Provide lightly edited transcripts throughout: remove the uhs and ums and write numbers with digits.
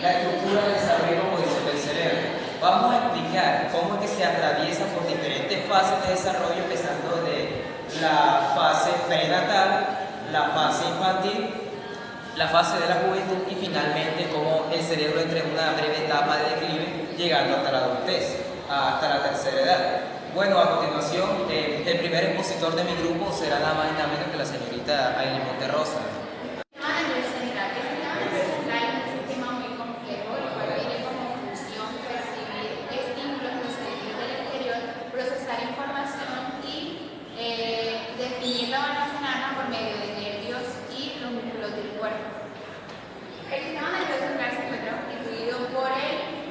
la estructura del desarrollo como dice del cerebro. Vamos a explicar cómo es que se atraviesa por diferentes fases de desarrollo, empezando de la fase prenatal, la fase infantil, la fase de la juventud y finalmente cómo el cerebro entra en una breve etapa de declive, llegando hasta la adultez, hasta la tercera edad. Bueno, a continuación, el primer expositor de mi grupo será nada más y nada menos que la señorita Aileen Monterrosa. El sistema nervioso central se encuentra constituido por el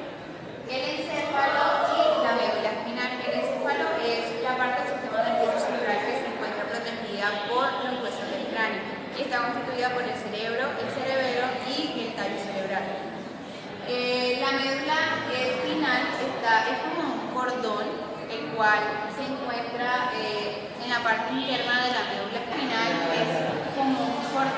encéfalo y la médula espinal. El encéfalo es la parte del sistema nervioso central que se encuentra protegida por los huesos del cráneo y está constituida por el cerebro, el cerebelo y el tallo cerebral. La médula espinal es como un cordón, el cual se encuentra en la parte interna de la médula espinal, es como un cordón.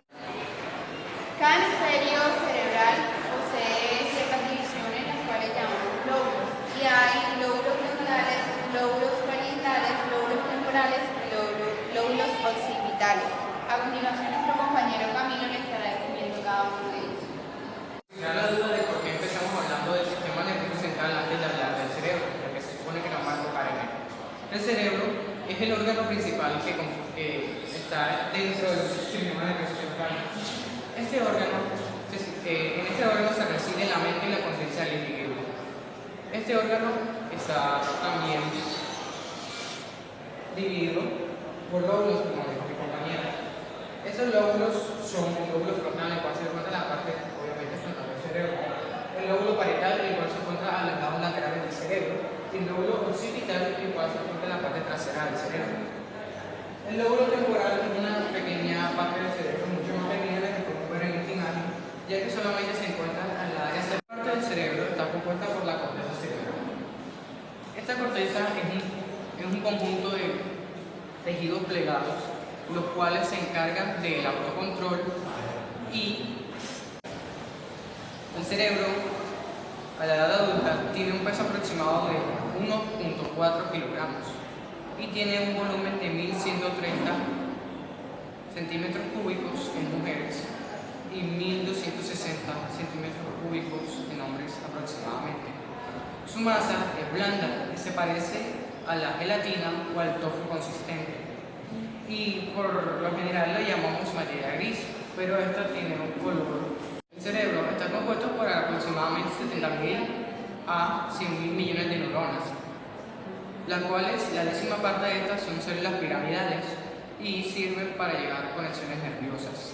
Cada hemisferio cerebral posee ciertas divisiones, las cuales llamamos lóbulos, y hay lóbulos frontales, lóbulos parietales, lóbulos temporales y lóbulos occipitales. A continuación, nuestro compañero Camilo le estará definiendo cada uno de ellos. Me da la duda de por qué empezamos hablando del sistema nervioso central antes de hablar del cerebro, porque se supone que nos va a tocar en él. El cerebro es el órgano principal que está dentro del sistema nervioso central. En este órgano se reside la mente y la conciencia del individuo. Este órgano está también dividido por lóbulos, como dijo mi compañera. Estos lóbulos son el lóbulo frontal, el cual se encuentra en la parte, obviamente, frontal del cerebro. El lóbulo parietal, el cual se encuentra a los lados laterales del cerebro. Y el lóbulo occipital, el cual se encuentra en la parte trasera del cerebro. El lóbulo temporal es una pequeña parte del cerebro, mucho más pequeña de la que podemos ver en esta imagen, ya que solamente se encuentra en la área central. La parte del cerebro está compuesta por la corteza cerebral. Esta corteza es un conjunto de tejidos plegados, los cuales se encargan del autocontrol, y el cerebro a la edad adulta tiene un peso aproximado de 1.4 kilogramos y tiene un volumen de 1130 centímetros cúbicos en mujeres y 1260 centímetros cúbicos en hombres aproximadamente. Su masa es blanda y se parece a la gelatina o al tofu consistente, y por lo general lo llamamos materia gris, pero esta tiene un color. El cerebro está compuesto por aproximadamente 70.000 a 100.000 millones de neuronas, las cuales la décima parte de estas son células piramidales y sirven para llegar a conexiones nerviosas.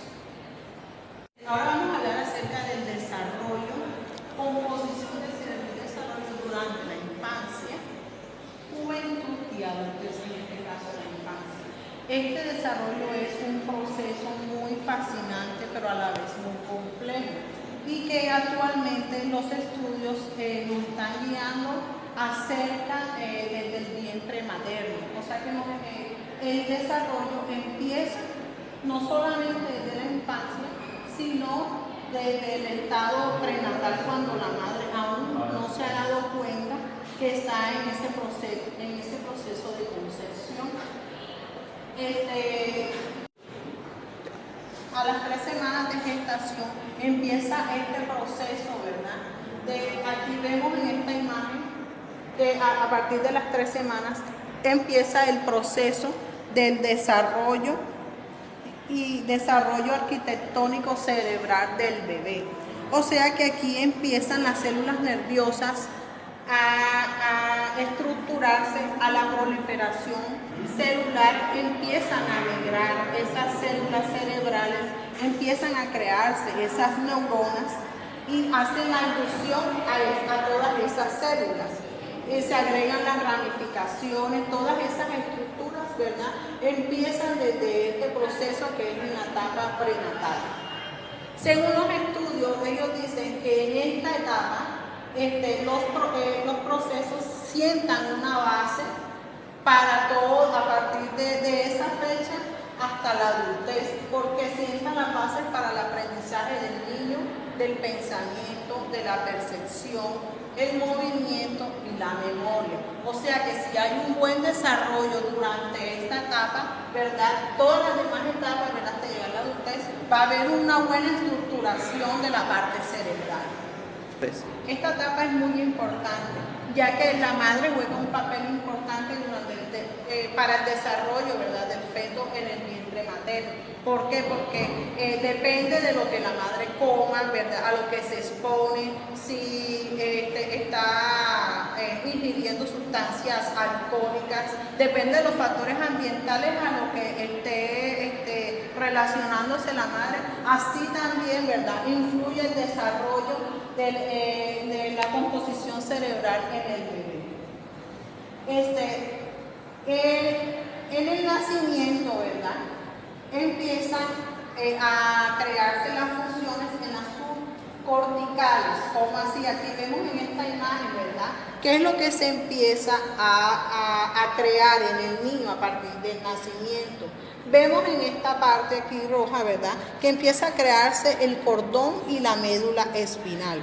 Ahora vamos a hablar acerca del desarrollo, composición del cerebro y desarrollo durante la infancia, juventud y adultez, en este caso la infancia. Este desarrollo es un proceso muy fascinante, pero a la vez muy complejo, y que actualmente los estudios nos están guiando acerca desde el vientre materno. O sea que el desarrollo empieza no solamente desde la infancia, sino desde el estado prenatal, cuando la madre aún no se ha dado cuenta que está en ese proceso de concepción. A las 3 semanas de gestación empieza este proceso, ¿verdad? Aquí vemos en esta imagen que a partir de las 3 semanas empieza el proceso del desarrollo arquitectónico cerebral del bebé. O sea que aquí empiezan las células nerviosas a estructurarse, a la proliferación celular, empiezan a migrar esas células cerebrales, empiezan a crearse esas neuronas y hacen la inducción a todas esas células. Se agregan las ramificaciones, todas esas estructuras, ¿verdad? Empiezan desde este proceso que es una etapa prenatal. Según los estudios, ellos dicen que en esta etapa los procesos sientan una base para todo a partir de esa fecha hasta la adultez, porque sientan las bases para el aprendizaje del niño, del pensamiento, de la percepción, el movimiento y la memoria. O sea que si hay un buen desarrollo durante esta etapa, ¿verdad? Todas las demás etapas, ¿verdad? Hasta llegar a la adultez, va a haber una buena estructuración de la parte cerebral. Esta etapa es muy importante, ya que la madre juega un papel importante para el desarrollo, ¿verdad?, del feto en el vientre materno. ¿Por qué? Porque depende de lo que la madre coma, ¿verdad?, a lo que se expone, si está ingiriendo sustancias alcohólicas, depende de los factores ambientales a lo que esté relacionándose la madre. Así también, ¿verdad?, influye el desarrollo de la composición cerebral en el bebé. En el nacimiento, ¿verdad?, empiezan a crearse las funciones en las subcorticales, como así, aquí vemos en esta imagen, ¿verdad?, qué es lo que se empieza a crear en el niño a partir del nacimiento. Vemos en esta parte aquí roja, ¿verdad?, que empieza a crearse el cordón y la médula espinal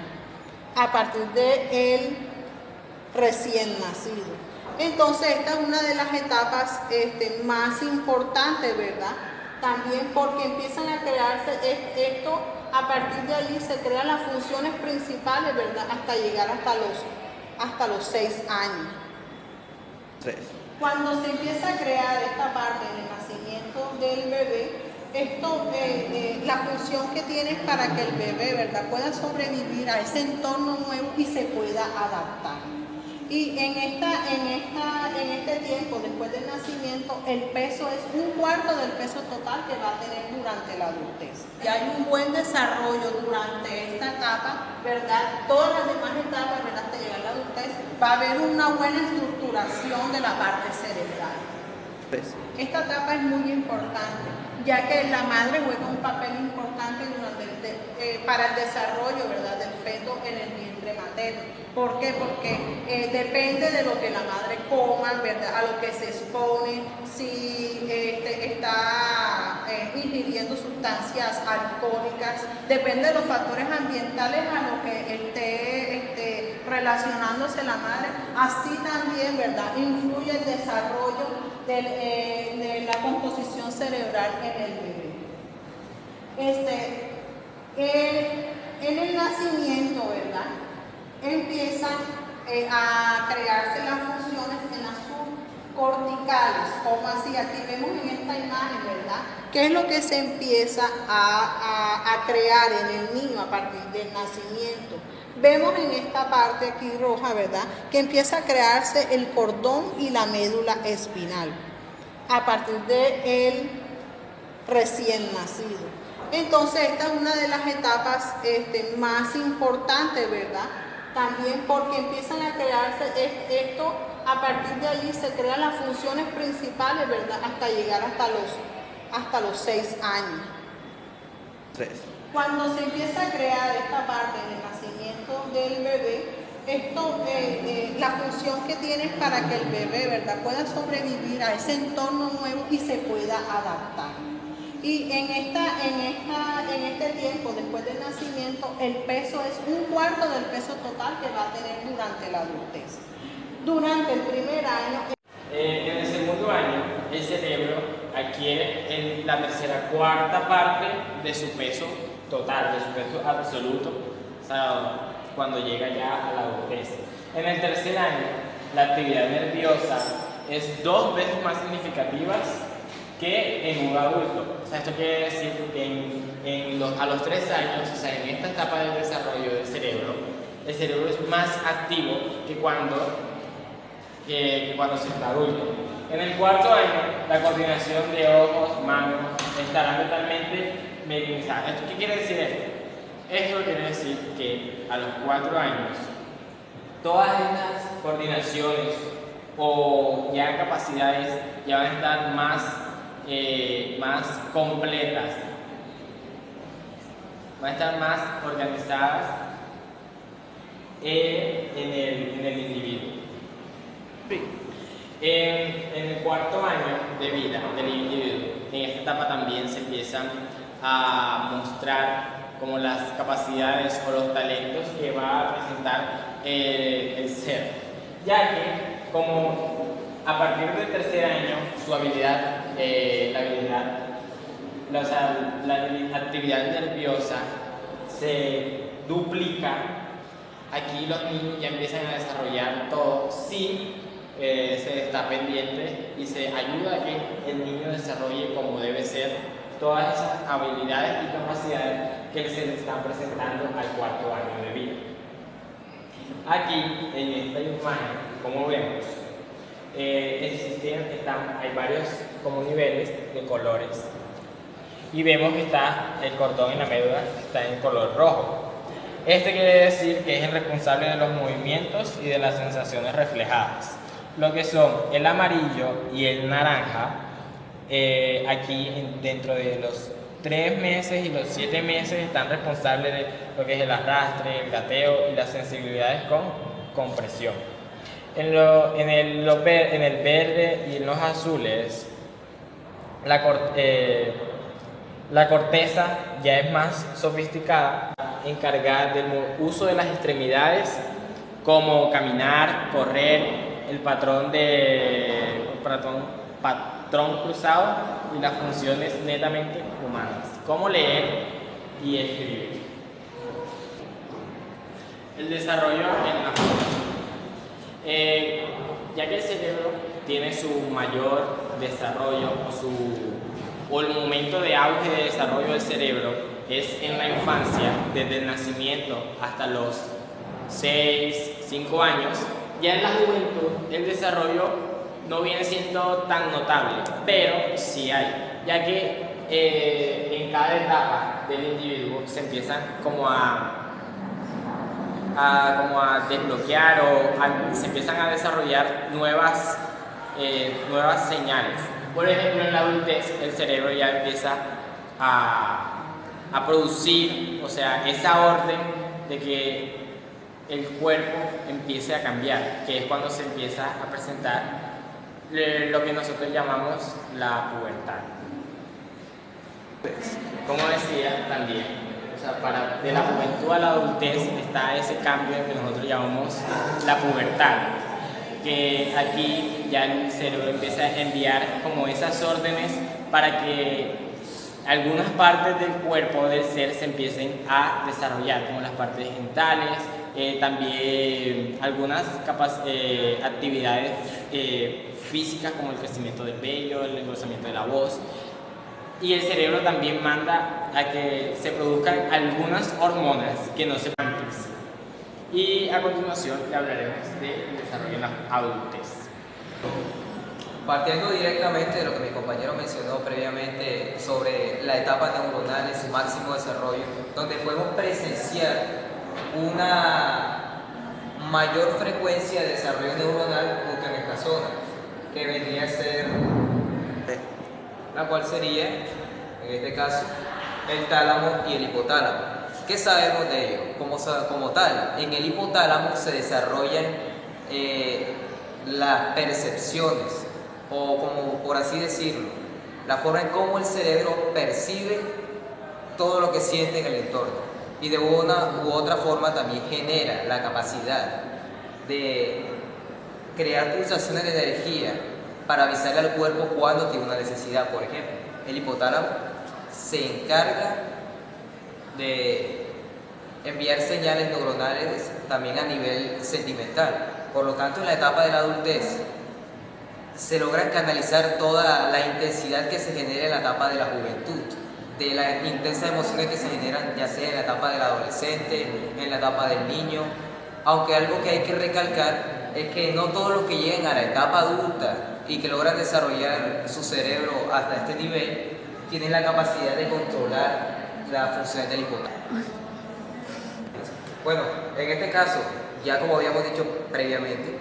a partir del recién nacido. Entonces, esta es una de las etapas más importantes, ¿verdad? También porque empiezan a crearse esto, a partir de allí se crean las funciones principales, ¿verdad?, hasta llegar hasta los 6 años. Cuando se empieza a crear esta parte del nacimiento del bebé, la función que tiene es para que el bebé, ¿verdad?, pueda sobrevivir a ese entorno nuevo y se pueda adaptar. Y en este tiempo, después del nacimiento, el peso es 1/4 del peso total que va a tener durante la adultez. Si hay un buen desarrollo durante esta etapa, ¿verdad?, todas las demás etapas, ¿verdad?, hasta llegar a la adultez, va a haber una buena estructuración de la parte cerebral. Esta etapa es muy importante, ya que la madre juega un papel importante para el desarrollo, ¿verdad?, del feto en el vientre materno. ¿Por qué? Porque depende de lo que la madre coma, ¿verdad?, a lo que se expone, si está ingiriendo sustancias alcohólicas, depende de los factores ambientales a lo que esté relacionándose la madre. Así también, ¿verdad?, influye el desarrollo de la composición cerebral en el bebé. En el nacimiento, ¿verdad?, empiezan a crearse las funciones en las subcorticales, como así, aquí vemos en esta imagen, ¿verdad?, qué es lo que se empieza a crear en el niño a partir del nacimiento. Vemos en esta parte aquí roja, ¿verdad?, que empieza a crearse el cordón y la médula espinal a partir del recién nacido. Entonces, esta es una de las etapas más importantes, ¿verdad?, también porque empiezan a crearse esto, a partir de allí se crean las funciones principales, ¿verdad?, hasta llegar hasta los 6 años. Cuando se empieza a crear esta parte del nacimiento del bebé, la función que tiene es para que el bebé, ¿verdad?, pueda sobrevivir a ese entorno nuevo y se pueda adaptar. Y en este tiempo, después del nacimiento, el peso es 1/4 del peso total que va a tener durante la adultez. Durante el primer año... En el segundo año, el cerebro adquiere en la tercera cuarta parte de su peso total, de su peso absoluto, o sea, cuando llega ya a la adultez. En el tercer año, la actividad nerviosa es 2 veces más significativa que en un adulto. O sea, esto quiere decir que a los 3 años, o sea, en esta etapa del desarrollo del cerebro, el cerebro es más activo que cuando se está adulto. En el cuarto año, la coordinación de ojos, manos, estará totalmente mecanizada. ¿Qué quiere decir esto? Esto quiere decir que a los 4 años, todas estas coordinaciones o ya capacidades ya van a estar más completas, van a estar más organizadas en el individuo. En el cuarto año de vida del individuo, en esta etapa también se empiezan a mostrar como las capacidades o los talentos que va a presentar el ser, ya que como a partir del tercer año su habilidad, la actividad nerviosa se duplica. Aquí los niños ya empiezan a desarrollar todo si se está pendiente y se ayuda a que el niño desarrolle como debe ser todas esas habilidades y capacidades que se le están presentando al cuarto año de vida. Aquí en esta imagen, como vemos, hay varios como niveles de colores y vemos que está el cordón en la médula, está en color rojo. Este quiere decir que es el responsable de los movimientos y de las sensaciones reflejadas. Lo que son el amarillo y el naranja, aquí dentro de los 3 meses y los 7 meses están responsables de lo que es el arrastre, el gateo y las sensibilidades con compresión. En el verde y en los azules, la corteza ya es más sofisticada, encargada del uso de las extremidades como caminar, correr, el patrón cruzado y las funciones netamente humanas, como leer y escribir. El desarrollo en la formación. Ya que el cerebro tiene su mayor desarrollo o el momento de auge de desarrollo del cerebro es en la infancia, desde el nacimiento hasta los 5 años, ya en la juventud el desarrollo no viene siendo tan notable, pero sí hay, ya que en cada etapa del individuo se empiezan como a desbloquear o se empiezan a desarrollar nuevas señales. Por ejemplo, en la adultez el cerebro ya empieza a producir, o sea, esa orden de que el cuerpo empiece a cambiar, que es cuando se empieza a presentar lo que nosotros llamamos la pubertad. Como decía también, o sea, de la juventud a la adultez está ese cambio que nosotros llamamos la pubertad, que aquí ya el cerebro empieza a enviar como esas órdenes para que algunas partes del cuerpo del ser se empiecen a desarrollar, como las partes genitales, también algunas actividades físicas como el crecimiento del vello, el engrosamiento de la voz. Y el cerebro también manda a que se produzcan algunas hormonas que no se antes. Y a continuación le hablaremos del desarrollo en la adultez. Partiendo directamente de lo que mi compañero mencionó previamente sobre la etapa neuronal en su máximo desarrollo, donde podemos presenciar una mayor frecuencia de desarrollo neuronal justo en esta zona, que vendría a ser la cual sería, en este caso, el tálamo y el hipotálamo. ¿Qué sabemos de ello? Como tal, en el hipotálamo se desarrollan las percepciones, o como por así decirlo, la forma en cómo el cerebro percibe todo lo que siente en el entorno, y de una u otra forma también genera la capacidad de crear pulsaciones de energía para avisarle al cuerpo cuando tiene una necesidad. Por ejemplo, el hipotálamo se encarga de enviar señales neuronales también a nivel sentimental. Por lo tanto, en la etapa de la adultez se logra canalizar toda la intensidad que se genera en la etapa de la juventud, de las intensas emociones que se generan ya sea en la etapa del adolescente, en la etapa del niño. Aunque algo que hay que recalcar es que no todos los que lleguen a la etapa adulta y que logran desarrollar su cerebro hasta este nivel tienen la capacidad de controlar las funciones del hipotálamo. Bueno, en este caso, ya como habíamos dicho previamente,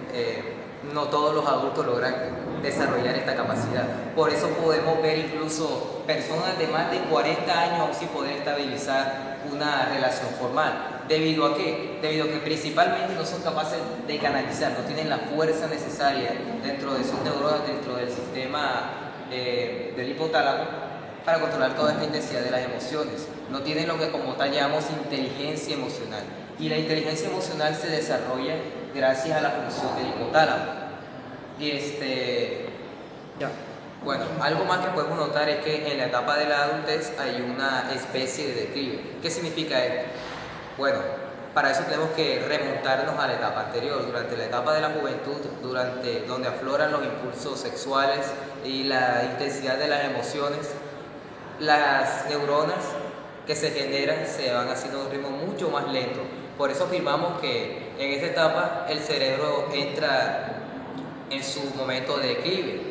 no todos los adultos logran desarrollar esta capacidad. Por eso podemos ver incluso personas de más de 40 años aún sin poder estabilizar una relación formal. ¿Debido a qué? Debido a que principalmente no son capaces de canalizar, no tienen la fuerza necesaria dentro de sus neuronas, dentro del sistema del hipotálamo, para controlar toda esta intensidad de las emociones. No tienen lo que como tal llamamos inteligencia emocional. Y la inteligencia emocional se desarrolla gracias a la función del hipotálamo. Bueno, algo más que podemos notar es que en la etapa de la adultez hay una especie de declive. ¿Qué significa esto? Bueno, para eso tenemos que remontarnos a la etapa anterior. Durante la etapa de la juventud, donde afloran los impulsos sexuales y la intensidad de las emociones, las neuronas que se generan se van haciendo a un ritmo mucho más lento. Por eso afirmamos que en esta etapa el cerebro entra en su momento de declive.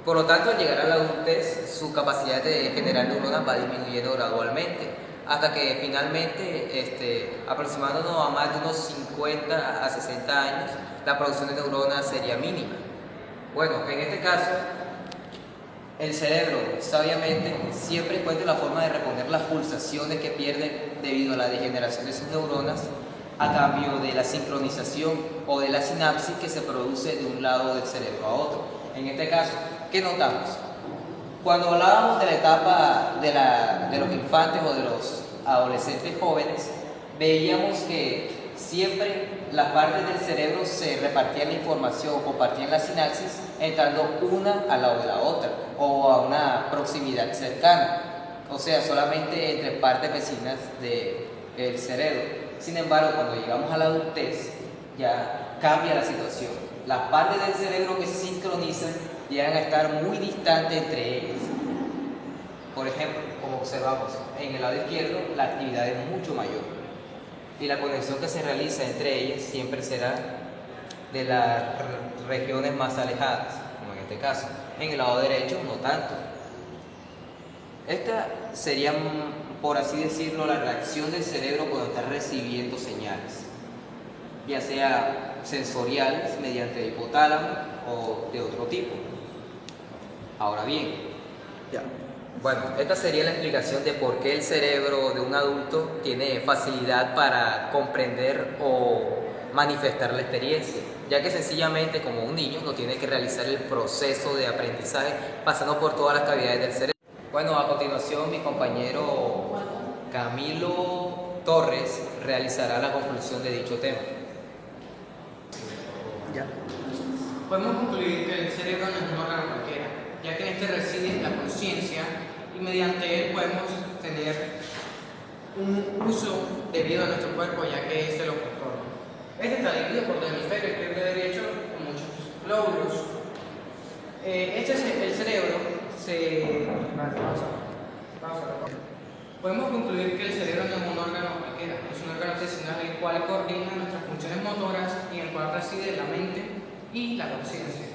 Por lo tanto, al llegar a la adultez, su capacidad de generar neuronas va disminuyendo gradualmente, hasta que finalmente, aproximándonos a más de unos 50 a 60 años, la producción de neuronas sería mínima. Bueno, en este caso, el cerebro, sabiamente, siempre encuentra la forma de reponer las pulsaciones que pierde debido a la degeneración de sus neuronas, a cambio de la sincronización o de la sinapsis que se produce de un lado del cerebro a otro. En este caso, ¿qué notamos? Cuando hablábamos de la etapa de los infantes o de los adolescentes jóvenes, veíamos que siempre las partes del cerebro se repartían la información o compartían la sinapsis entrando una al lado de la otra o a una proximidad cercana, o sea, solamente entre partes vecinas del cerebro. Sin embargo, cuando llegamos a la adultez, ya cambia la situación. Las partes del cerebro que se sincronizan llegan a estar muy distantes entre ellas. Por ejemplo, como observamos, en el lado izquierdo la actividad es mucho mayor y la conexión que se realiza entre ellas siempre será de las regiones más alejadas, como en este caso. En el lado derecho no tanto. Esta sería, por así decirlo, la reacción del cerebro cuando está recibiendo señales, ya sea sensoriales mediante el hipotálamo o de otro tipo. Ahora bien, bueno, esta sería la explicación de por qué el cerebro de un adulto tiene facilidad para comprender o manifestar la experiencia, ya que sencillamente como un niño no tiene que realizar el proceso de aprendizaje pasando por todas las cavidades del cerebro. Bueno, a continuación mi compañero Camilo Torres realizará la conclusión de dicho tema. Podemos concluir que el cerebro no es un órgano cualquiera, ya que en este reside la conciencia y mediante él podemos tener un uso debido a nuestro cuerpo, ya que este lo controla. Este está dividido por dos hemisferios, izquierdo y derecho, con muchos lóbulos. El cerebro Podemos concluir que el cerebro no es un órgano cualquiera, es un órgano sesional el cual coordina nuestras funciones motoras y en el cual reside la mente y la conciencia.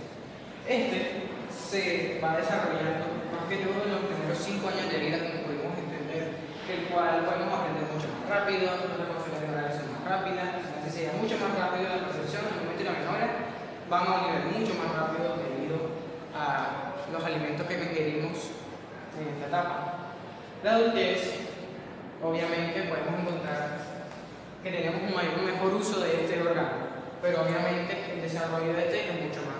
Este se va desarrollando más que todo en los primeros 5 años de vida, como pudimos entender, el cual podemos aprender mucho más rápido, nuestras funciones neurales son más rápidas, la necesidad mucho más rápido, la percepción, el movimiento y la memoria van a un nivel mucho más rápido debido a los alimentos que ingerimos en esta etapa. La adultez, obviamente podemos encontrar que tenemos un mejor uso de este órgano, pero obviamente el desarrollo de este es mucho más